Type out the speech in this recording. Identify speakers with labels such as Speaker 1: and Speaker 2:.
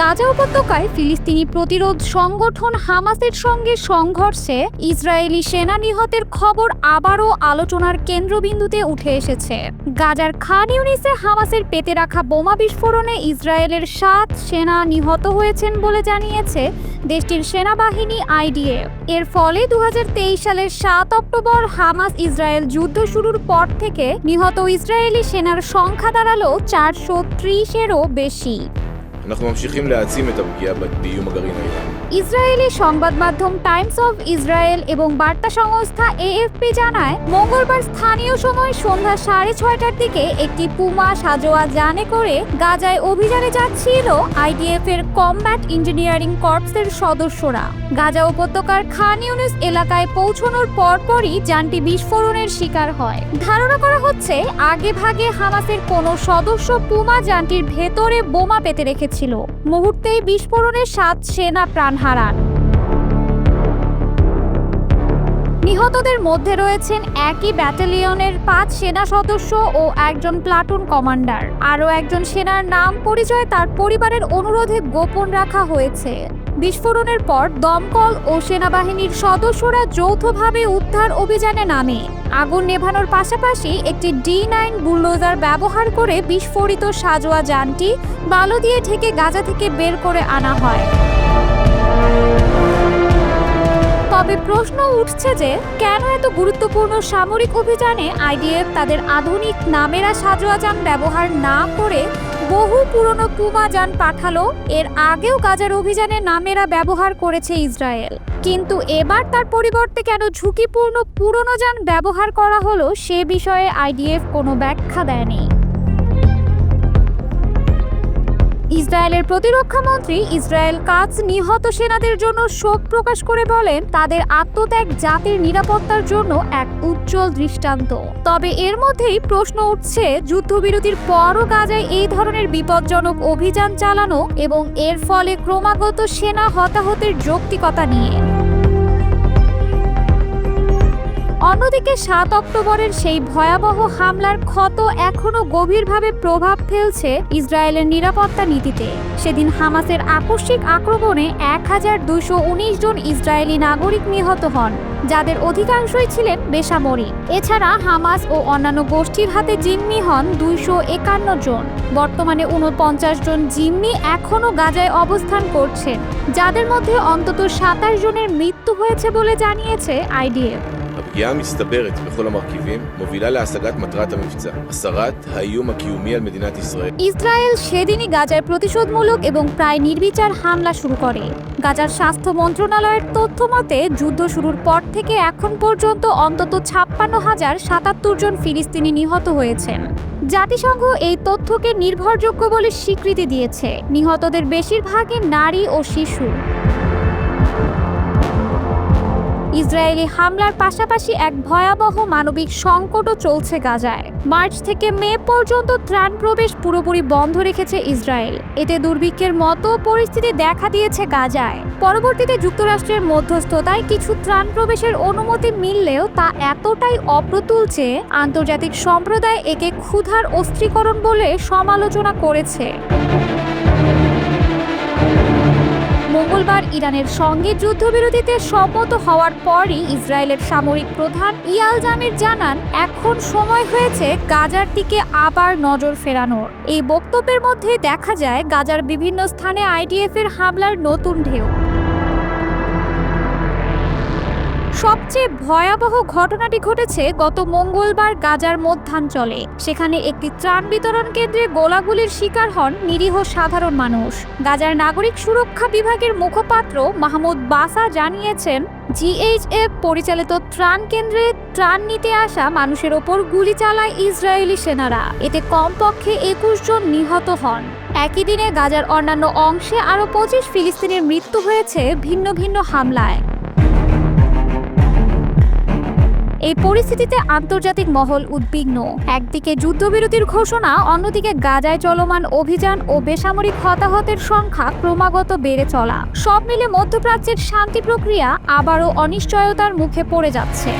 Speaker 1: গাজা উপত্যকায় ফিলিস্তিনি প্রতিরোধ সংগঠন হামাসের সঙ্গে সংঘর্ষে ইসরায়েলি সেনা নিহতের খবর আবারও আলোচনার কেন্দ্রবিন্দুতে উঠে এসেছে। গাজার খান ইউনিসে হামাসের পেতে রাখা বোমা বিস্ফোরণে ইসরায়েলের 7 সেনা নিহত হয়েছেন বলে জানিয়েছে দেশটির সেনাবাহিনী IDF। এর ফলে 2023 সালের 7 অক্টোবর হামাস ইসরায়েল যুদ্ধ শুরুর পর থেকে নিহত ইসরায়েলি সেনার সংখ্যা দাঁড়ালো 430-এরও বেশি।
Speaker 2: אנחנו ממשיכים להעצים את הפגיעה באיום הגרעין האיראני।
Speaker 1: ইসরায়েলি সংবাদ মাধ্যম টাইমস অফ ইসরায়েল এবং বার্তা সংস্থা AFP জানায়, মঙ্গলবার স্থানীয় সময় সন্ধ্যা 6:30টার দিকে একটি পুমা সাজোয়া যানে করে গাজায় অভিযানে যাচ্ছিল IDF এর কমব্যাট ইঞ্জিনিয়ারিং কর্পসের সদস্যরা। গাজা উপত্যকার খান ইউনিস এলাকায় পৌঁছানোর পরপরই যানটি বিস্ফোরণের শিকার হয়। ধারণা করা হচ্ছে আগেভাগে হামাসের কোনো সদস্য পুমা যানটির ভেতরে বোমা পেতে রেখেছিল। মুহূর্তেই বিস্ফোরণে 7 সেনা প্রাণ হারান। নিহতদের মধ্যে রয়েছেন একই ব্যাটালিয়নের 5 সেনা সদস্য ও একজন প্লাটুন কমান্ডার। আরও একজন সেনার নাম পরিচয় তার পরিবারের অনুরোধে গোপন রাখা হয়েছে। বিস্ফোরণের পর দমকল ও সেনাবাহিনীর সদস্যরা যৌথভাবে উদ্ধার অভিযানে নামে। আগুন নেভানোর পাশাপাশি একটি D9 বুলডোজার ব্যবহার করে বিস্ফোরিত সাজোয়া যানটি বালু দিয়ে ঢেকে গাজা থেকে বের করে আনা হয়। তবে প্রশ্ন উঠছে যে কেন এত গুরুত্বপূর্ণ সামরিক অভিযানে IDF তাদের আধুনিক নামেরা সাজোয়া যান ব্যবহার না করে বহু পুরনো পুমা যান পাঠালো। এর আগেও গাজার অভিযানে নামেরা ব্যবহার করেছে ইসরায়েল, কিন্তু এবার তার পরিবর্তে কেন ঝুঁকিপূর্ণ পুরনো যান ব্যবহার করা হলো সে বিষয়ে IDF কোনো ব্যাখ্যা দেয়নি। ইসরায়েলের প্রতিরক্ষা মন্ত্রী ইসরায়েল কাটজ নিহত সেনাদের জন্য শোক প্রকাশ করে বলেন, তাদের আত্মত্যাগ জাতির নিরাপত্তার জন্য এক উজ্জ্বল দৃষ্টান্ত। তবে এর মধ্যেই প্রশ্ন উঠছে যুদ্ধবিরতির পরও গাজায় এই ধরনের বিপজ্জনক অভিযান চালানো এবং এর ফলে ক্রমাগত সেনা হতাহতের যৌক্তিকতা নিয়ে। অন্যদিকে 7 অক্টোবরের সেই ভয়াবহ হামলার ক্ষত এখনো গভীরভাবে প্রভাব ফেলছে ইসরায়েলের নিরাপত্তা নীতিতে। সেদিন হামাসের আকস্মিক আক্রমণে 1219 জন ইসরায়েলি নাগরিক নিহত হন, যাদের অধিকাংশই ছিলেন বেসামরিক। এছাড়া হামাস ও অন্যান্য গোষ্ঠীর হাতে জিম্মি হন 251 জন। বর্তমানে 49 জন জিম্মি এখনও গাজায় অবস্থান করছেন, যাদের মধ্যে অন্তত 27 জনের মৃত্যু হয়েছে বলে জানিয়েছে IDF।
Speaker 2: הפגיעה המסתברת בכל המרכיבים מובילה להשגת מטרת המבצע, הסרת האיום הקיומי על מדינת ישראל।
Speaker 1: ইসরায়েল সেদিনই গাজায় প্রতিশোধমূলক এবং প্রায় নির্বিচার হামলা শুরু করে। গাজার স্বাস্থ্য মন্ত্রণালয়ের তথ্য মতে যুদ্ধ শুরুর পর থেকে এখন পর্যন্ত অন্তত 56,077 জন ফিলিস্তিনি নিহত হয়েছেন। জাতিসংঘ এই তথ্যকে নির্ভরযোগ্য বলে স্বীকৃতি দিয়েছে। নিহতদের বেশিরভাগই নারী ও শিশু। ইসরায়েলি হামলার পাশাপাশি এক ভয়াবহ মানবিক সংকটও চলছে গাজায়। মার্চ থেকে মে পর্যন্ত ত্রাণ প্রবেশ পুরোপুরি বন্ধ রেখেছে ইসরায়েল। এতে দুর্ভিক্ষের মতো পরিস্থিতি দেখা দিয়েছে গাজায়। পরবর্তীতে যুক্তরাষ্ট্রের মধ্যস্থতায় কিছু ত্রাণ প্রবেশের অনুমতি মিললেও তা এতটাই অপ্রতুল যে আন্তর্জাতিক সম্প্রদায় একে ক্ষুধার অস্ত্রীকরণ বলে সমালোচনা করেছে। মঙ্গলবার ইরানের সঙ্গে যুদ্ধবিরতিতে সম্মত হওয়ার পরই ইসরায়েলের সামরিক প্রধান ইয়াল জামির জানান, এখন সময় হয়েছে গাজার দিকে আবার নজর ফেরানোর। এই বক্তব্যের মধ্যে দেখা যায় গাজার বিভিন্ন স্থানে IDF এর হামলার নতুন ঢেউ। সবচেয়ে ভয়াবহ ঘটনাটি ঘটেছে গত মঙ্গলবার গাজার মধ্যাঞ্চলে। সেখানে একটি ত্রাণ বিতরণ কেন্দ্রে গোলাগুলির শিকার হন নিরীহ সাধারণ মানুষ। গাজার নাগরিক সুরক্ষা বিভাগের মুখপাত্র মাহমুদ বাসা জানিয়েছেন, GHF পরিচালিত ত্রাণ কেন্দ্রে ত্রাণ নিতে আসা মানুষের ওপর গুলি চালায় ইসরায়েলি সেনারা। এতে কমপক্ষে 21 জন নিহত হন। একই দিনে গাজার অন্যান্য অংশে আরও 25 ফিলিস্তিনির মৃত্যু হয়েছে ভিন্ন ভিন্ন হামলায়। এই পরিস্থিতিতে আন্তর্জাতিক মহল উদ্বিগ্ন। একদিকে যুদ্ধবিরতির ঘোষণা, অন্যদিকে গাজায় চলমান অভিযান ও বেসামরিক হতাহতের সংখ্যা ক্রমাগত বেড়ে চলা। সব মিলে মধ্যপ্রাচ্যের শান্তি প্রক্রিয়া আবারও অনিশ্চয়তার মুখে পড়ে যাচ্ছে।